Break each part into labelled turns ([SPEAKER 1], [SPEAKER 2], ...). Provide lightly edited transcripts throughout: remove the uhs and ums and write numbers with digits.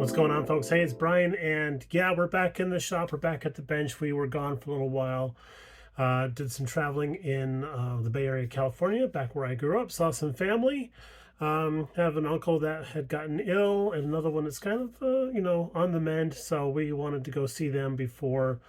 [SPEAKER 1] What's going on, folks? Hey, it's Brian, and yeah, we're back in the shop. We're back at the bench. We were gone for a little while. Did some traveling in the Bay Area, California, back where I grew up. Saw some family. Have an uncle that had gotten ill, and another one that's kind of on the mend. So we wanted to go see them before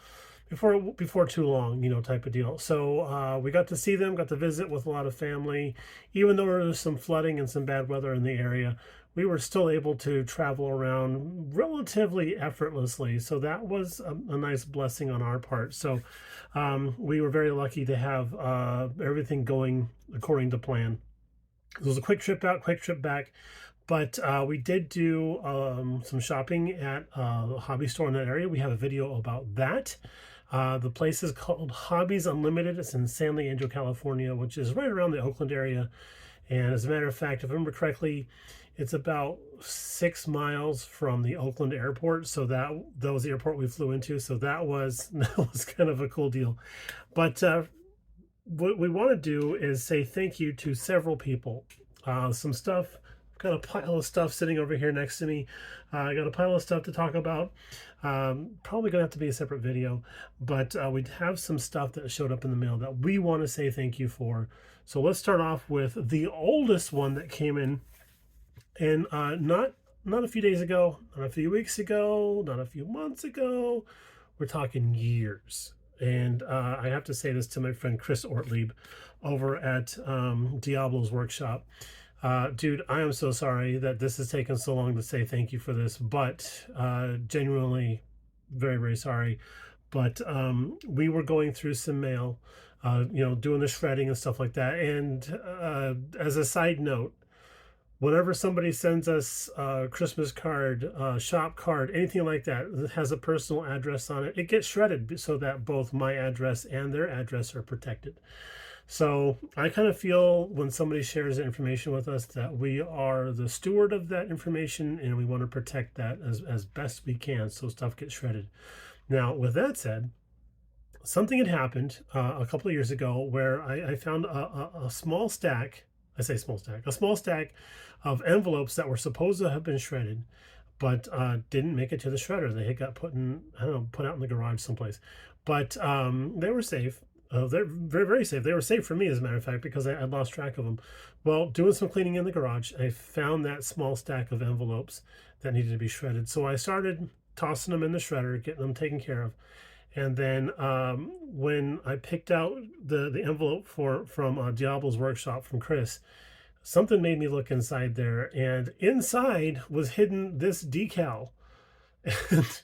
[SPEAKER 1] too long, type of deal. So we got to see them, got to visit with a lot of family. Even though there was some flooding and some bad weather in the area, we were still able to travel around relatively effortlessly. So that was a nice blessing on our part. So we were very lucky to have everything going according to plan. It was a quick trip out, quick trip back. But we did do some shopping at a hobby store in that area. We have a video about that. The place is called Hobbies Unlimited. It's in San Leandro, California, which is right around the Oakland area. And as a matter of fact, if I remember correctly, it's about 6 miles from the Oakland airport. So that was the airport we flew into. So that was that was kind of a cool deal. But what we want to do is say thank you to several people. Some stuff, got a pile of stuff sitting over here next to me. I got a pile of stuff to talk about. Probably gonna have to be a separate video, but we have some stuff that showed up in the mail that we want to say thank you for. So let's start off with the oldest one that came in, and not a few days ago, not a few weeks ago, not a few months ago. We're talking years. And I have to say this to my friend Chris Ortlieb over at Diablo's Workshop. Dude, I am so sorry that this has taken so long to say thank you for this, but genuinely very, very sorry. But we were going through some mail, doing the shredding and stuff like that. And as a side note, whenever somebody sends us a Christmas card, shop card, anything like that that has a personal address on it, it gets shredded so that both my address and their address are protected. So I kind of feel when somebody shares information with us that we are the steward of that information, and we want to protect that as best we can so stuff gets shredded. Now, with that said, something had happened a couple of years ago where I found a small stack. I say small stack, a small stack of envelopes that were supposed to have been shredded, but didn't make it to the shredder. They had got put in, I don't know, put out in the garage someplace. But they were safe. They're very, very safe. They were safe for me, as a matter of fact, because I lost track of them. Well, doing some cleaning in the garage, I found that small stack of envelopes that needed to be shredded. So I started tossing them in the shredder, getting them taken care of. And then when I picked out the envelope from Diablo's Workshop from Chris, something made me look inside there, and inside was hidden this decal. And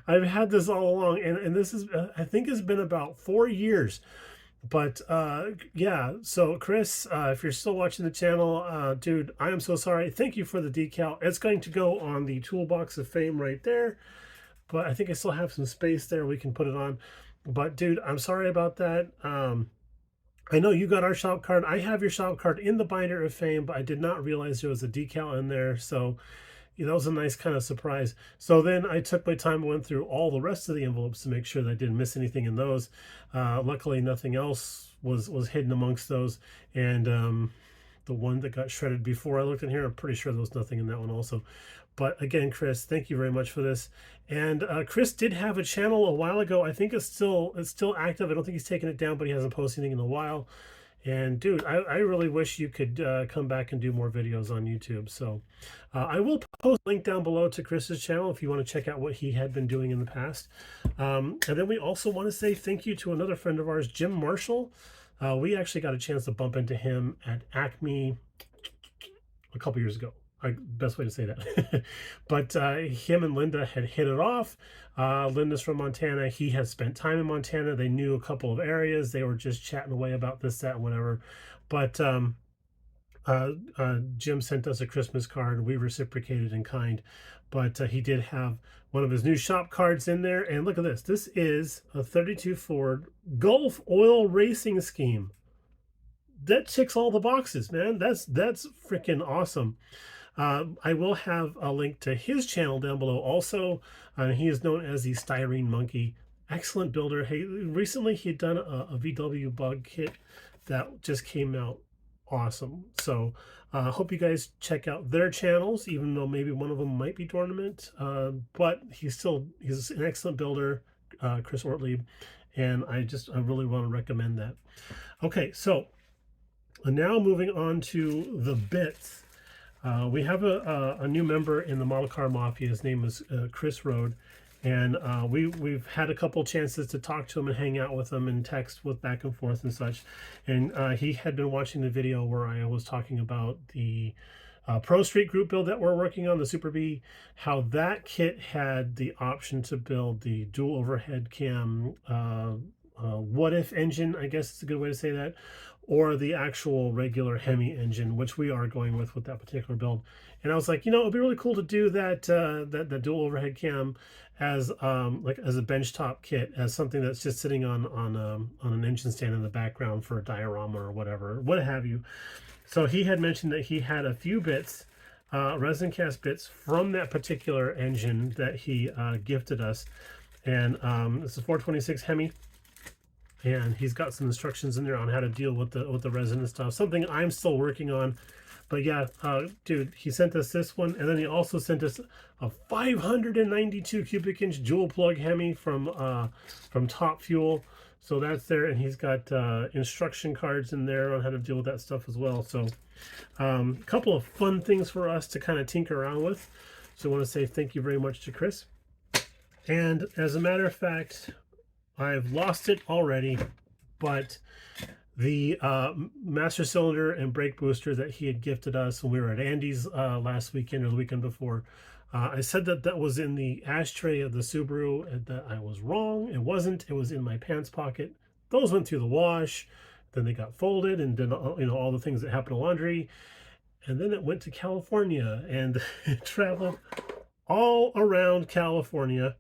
[SPEAKER 1] I've had this all along, and this is I think it's been about 4 years. But yeah, so Chris, if you're still watching the channel, dude, I am so sorry. Thank you for the decal. It's going to go on the toolbox of fame right there, but I think I still have some space there we can put it on. But dude, I'm sorry about that. I know you got our shop card. I have your shop card in the binder of fame, but I did not realize there was a decal in there. So that was a nice kind of surprise. So then I took my time and went through all the rest of the envelopes to make sure that I didn't miss anything in those. Luckily, nothing else was hidden amongst those. And the one that got shredded before I looked in here, I'm pretty sure there was nothing in that one also. But again, Chris, thank you very much for this. And Chris did have a channel a while ago. I think it's still active. I don't think he's taken it down, but he hasn't posted anything in a while. And dude, I really wish you could come back and do more videos on YouTube. So I will post a link down below to Chris's channel if you want to check out what he had been doing in the past. And then we also want to say thank you to another friend of ours, Jim Marshall. We actually got a chance to bump into him at Acme a couple years ago. Best way to say that. But him and Linda had hit it off. Linda's from Montana. He had spent time in Montana. They knew a couple of areas. They were just chatting away about this, that, and whatever. But Jim sent us a Christmas card. We reciprocated in kind. But he did have one of his new shop cards in there. And look at this. This is a 32 Ford Gulf Oil Racing Scheme. That ticks all the boxes, man. That's freaking awesome. I will have a link to his channel down below also. He is known as the Styrene Monkey. Excellent builder. Hey, recently he had done a VW bug kit that just came out awesome. So hope you guys check out their channels, even though maybe one of them might be Dornament, but he's an excellent builder, Chris Ortlieb, and I really want to recommend that. Okay, so now moving on to the bits. We have a new member in the Model Car Mafia. His name is Chris Rode, and we've had a couple chances to talk to him and hang out with him and text with back and forth and such. And he had been watching the video where I was talking about the Pro Street group build that we're working on, the Super B, how that kit had the option to build the dual overhead cam what if engine, I guess it's a good way to say that, or the actual regular Hemi engine, which we are going with that particular build. And I was like, it'd be really cool to do that that dual overhead cam as like as a benchtop kit, as something that's just sitting on an engine stand in the background for a diorama or whatever, what have you. So he had mentioned that he had a few bits, resin cast bits from that particular engine that he gifted us. And this is 426 Hemi. And he's got some instructions in there on how to deal with the resin and stuff. Something I'm still working on. But yeah, dude, he sent us this one, and then he also sent us a 592 cubic inch dual plug Hemi from Top Fuel. So that's there, and he's got instruction cards in there on how to deal with that stuff as well. So a couple of fun things for us to kind of tinker around with. So I want to say thank you very much to Chris. And as a matter of fact, I've lost it already, but the master cylinder and brake booster that he had gifted us when we were at Andy's last weekend or the weekend before, I said that was in the ashtray of the Subaru, and that I was wrong. It wasn't. It was in my pants pocket. Those went through the wash, then they got folded, and then all the things that happen to laundry, and then it went to California, and it traveled all around California.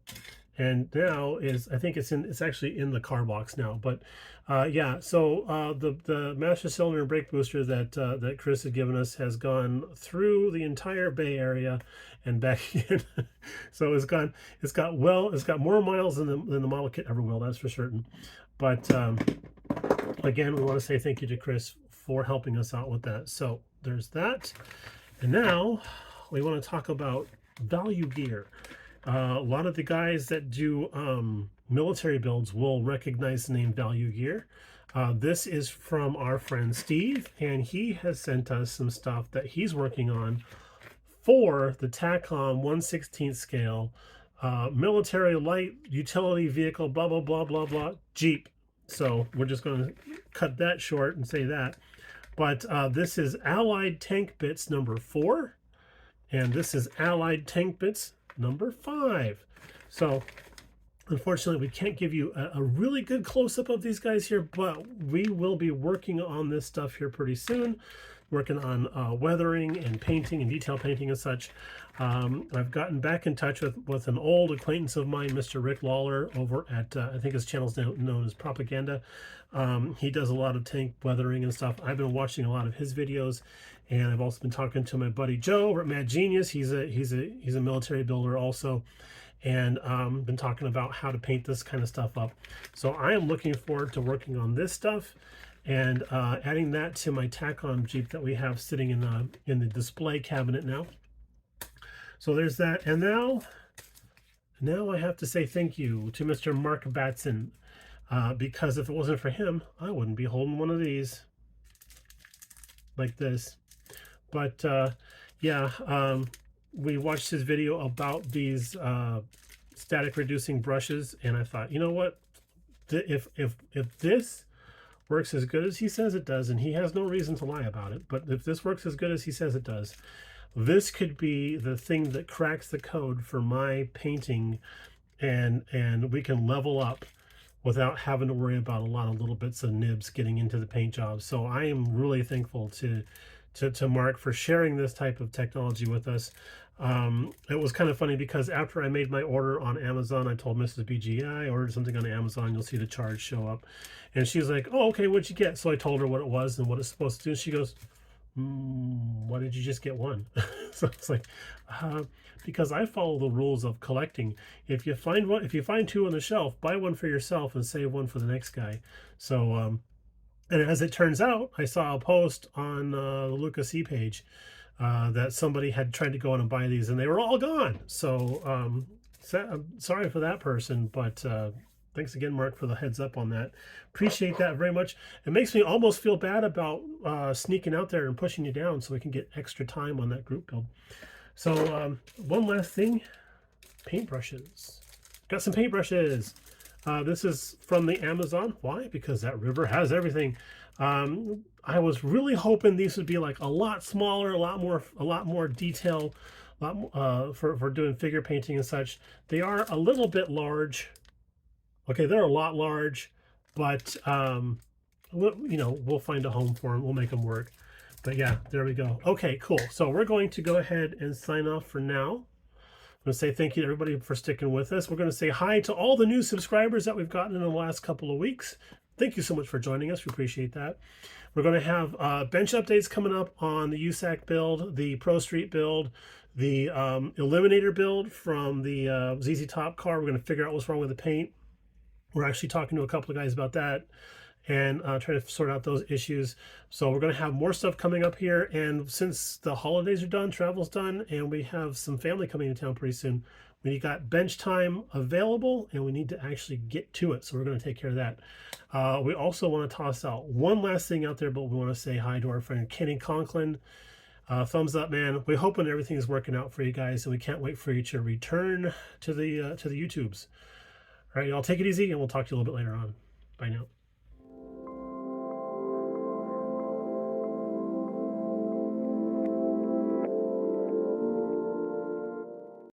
[SPEAKER 1] And now I think it's actually in the car box now. But yeah, so the master cylinder and brake booster that Chris had given us has gone through the entire Bay Area and back in. So it's got more miles than the model kit ever will, that's for certain. But again, we want to say thank you to Chris for helping us out with that. So there's that. And now we want to talk about value gear. A lot of the guys that do military builds will recognize the name Value Gear. This is from our friend Steve, and he has sent us some stuff that he's working on for the TACOM 1/16 scale military light utility vehicle, blah, blah, blah, blah, blah, Jeep. So we're just going to cut that short and say that. But this is Allied Tank Bits number 4, and this is Allied Tank Bits number 5. So unfortunately we can't give you a really good close-up of these guys here, but we will be working on this stuff here pretty soon, working on weathering and painting and detail painting and such. I've gotten back in touch with an old acquaintance of mine, Mr. Rick Lawler, over at I think his channel's now known as Propaganda. He does a lot of tank weathering and stuff. I've been watching a lot of his videos, and I've also been talking to my buddy Joe over at Mad Genius. He's a military builder also, and been talking about how to paint this kind of stuff up. So I am looking forward to working on this stuff and adding that to my TACOM Jeep that we have sitting in the display cabinet now. So there's that. And now I have to say thank you to Mr. Mark Batson, because if it wasn't for him, I wouldn't be holding one of these like this. But yeah, we watched his video about these static reducing brushes, and I thought, you know what, if this works as good as he says it does, and he has no reason to lie about it, but if this works as good as he says it does, this could be the thing that cracks the code for my painting, and we can level up without having to worry about a lot of little bits of nibs getting into the paint job. So I am really thankful to Mark for sharing this type of technology with us. It was kind of funny because after I made my order on Amazon, I told Mrs. BG, I ordered something on Amazon, you'll see the charge show up. And she's like, oh, okay, what'd you get? So I told her what it was and what it's supposed to do. She goes, why did you just get one? So it's like, because I follow the rules of collecting. If you find two on the shelf, buy one for yourself and save one for the next guy. So And as it turns out, I saw a post on the Lucas E page that somebody had tried to go in and buy these, and they were all gone. So I'm sorry for that person, but thanks again, Mark, for the heads up on that. Appreciate that very much. It makes me almost feel bad about sneaking out there and pushing you down so we can get extra time on that group build. So one last thing, paintbrushes. Got some paintbrushes. This is from the Amazon. Why? Because that river has everything. I was really hoping these would be like a lot smaller, a lot more detail, for doing figure painting and such. They are a little bit large. Okay, they're a lot large, but we'll find a home for them. We'll make them work. But yeah, there we go. Okay, cool. So we're going to go ahead and sign off for now. I'm going to say thank you to everybody for sticking with us. We're going to say hi to all the new subscribers that we've gotten in the last couple of weeks. Thank you so much for joining us. We appreciate that. We're going to have bench updates coming up on the USAC build, the Pro Street build, the Eliminator build from the ZZ Top car. We're going to figure out what's wrong with the paint. We're actually talking to a couple of guys about that and trying to sort out those issues. So we're going to have more stuff coming up here. And since the holidays are done, travel's done, and we have some family coming into town pretty soon, we got bench time available and we need to actually get to it. So we're going to take care of that. We also want to toss out one last thing out there, but we want to say hi to our friend Kenny Conklin. Thumbs up, man. We're hoping everything is working out for you guys, and we can't wait for you to return to the YouTubes. All right, y'all, take it easy, and we'll talk to you a little bit later on. Bye now.